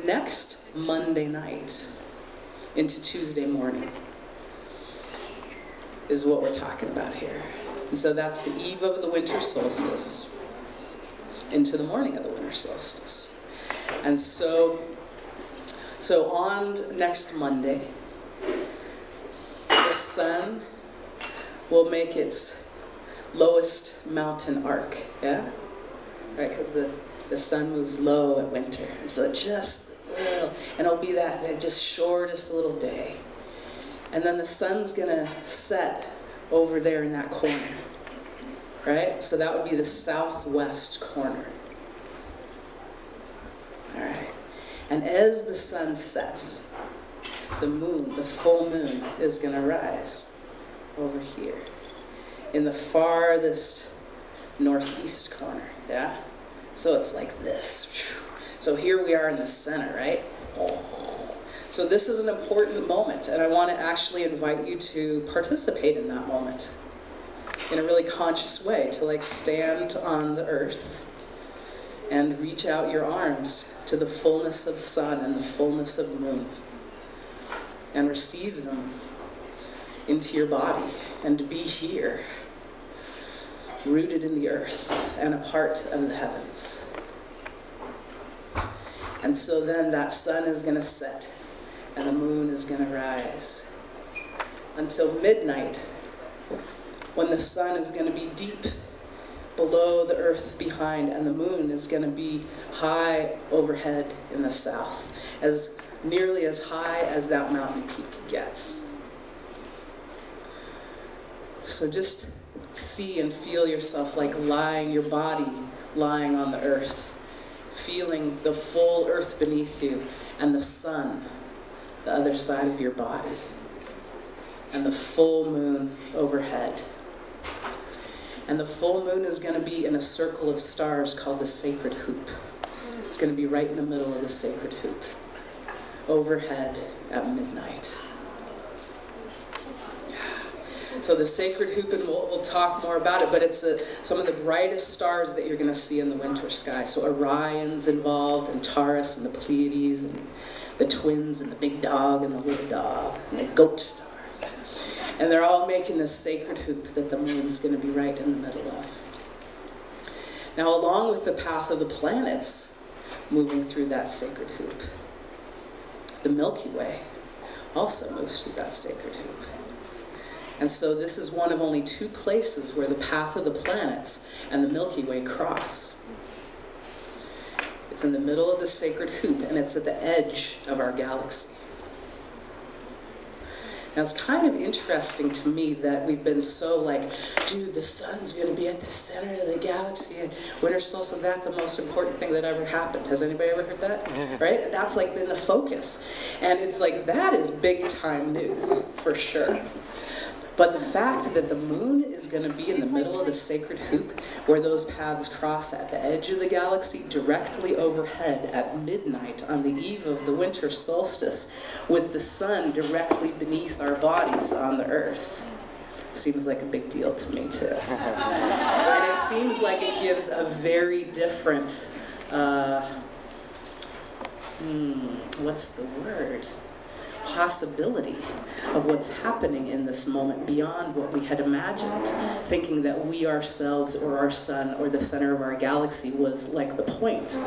next Monday night into Tuesday morning is what we're talking about here. And so that's the eve of the winter solstice into the morning of the winter solstice. And so on next Monday, the sun will make its lowest mountain arc, yeah? Right, because the sun moves low at winter. And so just little, and it'll be that just shortest little day. And then the sun's gonna set over there in that corner, right? So that would be the southwest corner. All right. And as the sun sets, the moon, the full moon, is gonna rise over here in the farthest northeast corner, yeah? So it's like this. So here we are in the center, right? So this is an important moment, and I want to actually invite you to participate in that moment in a really conscious way, to like stand on the earth and reach out your arms to the fullness of sun and the fullness of moon and receive them into your body and to be here, rooted in the earth and a part of the heavens. And so then that sun is going to set and the moon is going to rise until midnight, when the sun is going to be deep below the earth behind and the moon is going to be high overhead in the south, as nearly as high as that mountain peak gets. So just see and feel yourself like your body lying on the earth, feeling the full earth beneath you and the sun, the other side of your body, and the full moon overhead. And the full moon is going to be in a circle of stars called the sacred hoop. It's going to be right in the middle of the sacred hoop, overhead at midnight. So the sacred hoop, and we'll talk more about it, but it's some of the brightest stars that you're going to see in the winter sky. So Orion's involved, and Taurus, and the Pleiades, and the twins, and the big dog, and the little dog, and the goat star. And they're all making this sacred hoop that the moon's going to be right in the middle of. Now, along with the path of the planets moving through that sacred hoop, the Milky Way also moves through that sacred hoop. And so this is one of only two places where the path of the planets and the Milky Way cross. It's in the middle of the sacred hoop, and it's at the edge of our galaxy. Now, it's kind of interesting to me that we've been so like, dude, the sun's going to be at the center of the galaxy, and winter solstice, that's the most important thing that ever happened. Has anybody ever heard that? Right? That's like been the focus. And it's like, that is big time news, for sure. But the fact that the moon is going to be in the middle of the sacred hoop, where those paths cross at the edge of the galaxy, directly overhead at midnight on the eve of the winter solstice, with the sun directly beneath our bodies on the earth, seems like a big deal to me too. And it seems like it gives a very different, what's the word? Possibility of what's happening in this moment beyond what we had imagined, thinking that we ourselves or our sun or the center of our galaxy was like the point.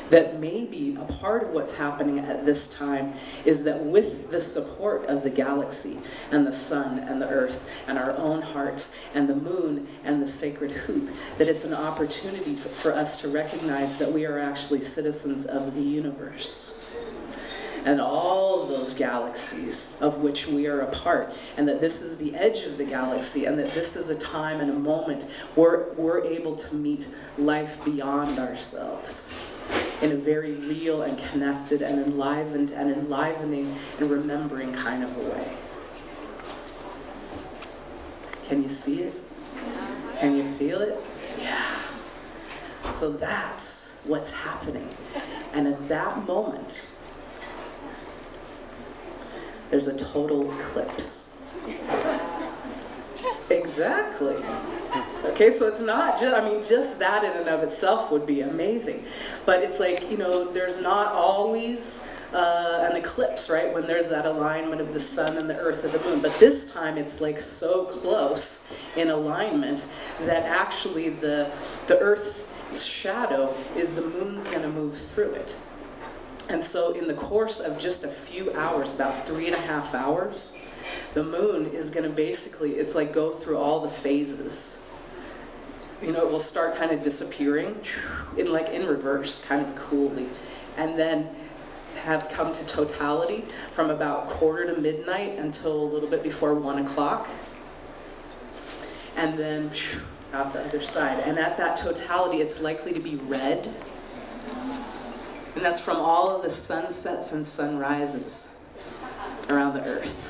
That maybe a part of what's happening at this time is that with the support of the galaxy and the sun and the earth and our own hearts and the moon and the sacred hoop, that it's an opportunity for us to recognize that we are actually citizens of the universe. And all of those galaxies of which we are a part, and that this is the edge of the galaxy, and that this is a time and a moment where we're able to meet life beyond ourselves in a very real and connected and enlivened and enlivening and remembering kind of a way. Can you see it? Can you feel it? Yeah. So that's what's happening. And at that moment, there's a total eclipse. Exactly. Okay, so it's not just, I mean, just that in and of itself would be amazing. But it's like, you know, there's not always an eclipse, right? When there's that alignment of the sun and the earth and the moon. But this time it's like so close in alignment that actually the earth's shadow is the moon's going to move through it. And so in the course of just a few hours, about 3.5 hours, the moon is going to basically, it's like go through all the phases. You know, it will start kind of disappearing in reverse, kind of coolly. And then have come to totality from about 1/4 to midnight until a little bit before 1 o'clock. And then out the other side. And at that totality, it's likely to be red. And that's from all of the sunsets and sunrises around the earth.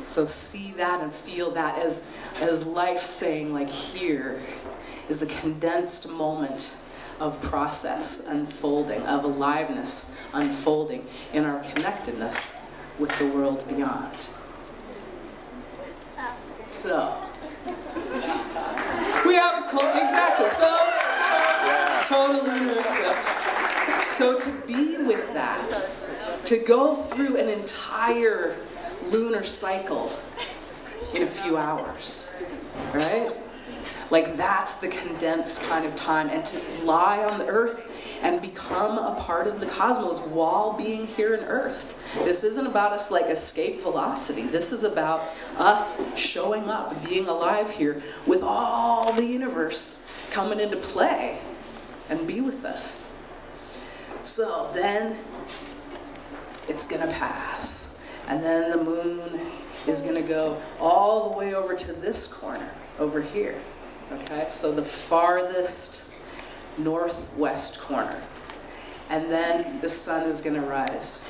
So see that and feel that as life saying, like, here is a condensed moment of process unfolding, of aliveness unfolding in our connectedness with the world beyond. So, we have a total lunar eclipse. So to be with that, to go through an entire lunar cycle in a few hours, right? Like, that's the condensed kind of time, and to lie on the earth and become a part of the cosmos while being here in earth. This isn't about us like escape velocity. This is about us showing up, being alive here with all the universe coming into play and be with us. So then it's gonna pass, and then the moon is gonna go all the way over to this corner over here. Okay, so the farthest northwest corner. And then the sun is going to rise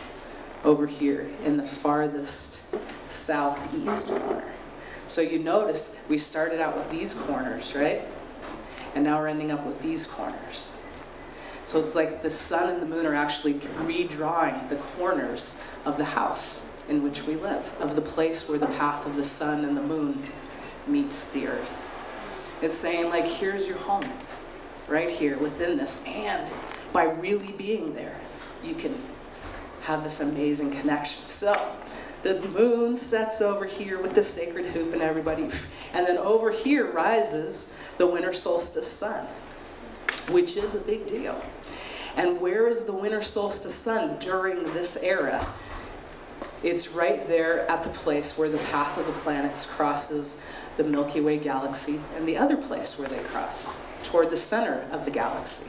over here in the farthest southeast corner. So you notice we started out with these corners, right? And now we're ending up with these corners. So it's like the sun and the moon are actually redrawing the corners of the house in which we live, of the place where the path of the sun and the moon meets the earth. It's saying, like, here's your home, right here within this. And by really being there, you can have this amazing connection. So the moon sets over here with the sacred hoop and everybody. And then over here rises the winter solstice sun, which is a big deal. And where is the winter solstice sun during this era? It's right there at the place where the path of the planets crosses the Milky Way galaxy, and the other place where they cross, toward the center of the galaxy.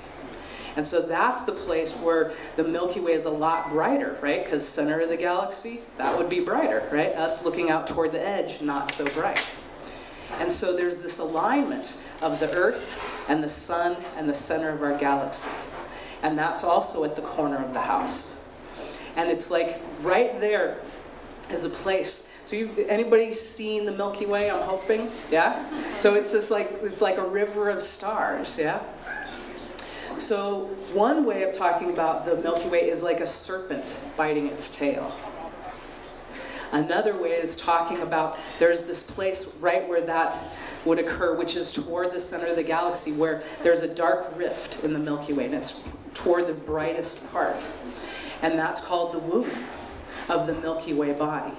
And so that's the place where the Milky Way is a lot brighter, right? Because center of the galaxy, that would be brighter, right? Us looking out toward the edge, not so bright. And so there's this alignment of the Earth and the sun and the center of our galaxy. And that's also at the corner of the house. And it's like right there is a place. So anybody seen the Milky Way, I'm hoping? Yeah? So it's like a river of stars, yeah? So one way of talking about the Milky Way is like a serpent biting its tail. Another way is talking about there's this place right where that would occur, which is toward the center of the galaxy, where there's a dark rift in the Milky Way, and it's toward the brightest part. And that's called the womb of the Milky Way body.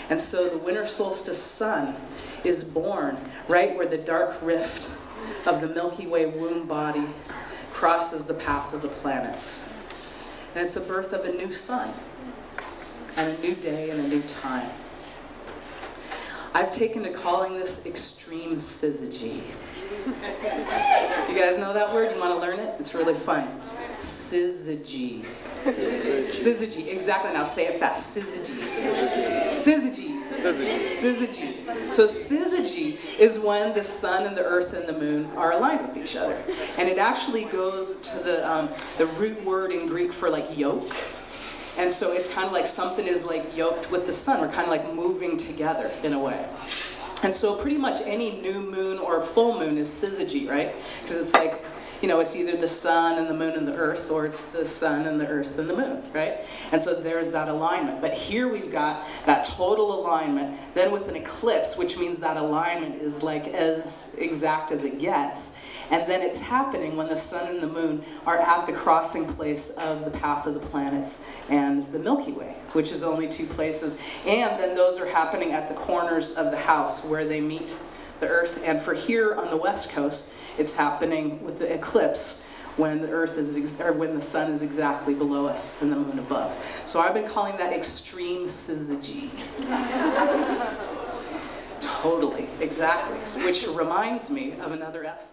And so the winter solstice sun is born right where the dark rift of the Milky Way womb body crosses the path of the planets. And it's the birth of a new sun, and a new day, and a new time. I've taken to calling this extreme syzygy. You guys know that word? You want to learn it? It's really fun. Syzygy. Syzygy. Exactly. Now say it fast. Syzygy. Syzygy. Syzygy. So syzygy is when the sun and the earth and the moon are aligned with each other. And it actually goes to the root word in Greek for like yoke. And so it's kind of like something is like yoked with the sun. We're kind of like moving together in a way. And so pretty much any new moon or full moon is syzygy, right? Because it's like, you know, it's either the sun and the moon and the earth, or it's the sun and the earth and the moon, right? And so there's that alignment. But here we've got that total alignment, then with an eclipse, which means that alignment is like as exact as it gets. And then it's happening when the sun and the moon are at the crossing place of the path of the planets and the Milky Way, which is only 2 places. And then those are happening at the corners of the house where they meet the Earth. And for here on the West Coast, it's happening with the eclipse when the Earth is, or when the sun is exactly below us and the moon above. So I've been calling that extreme syzygy. Totally, exactly. Which reminds me of another S.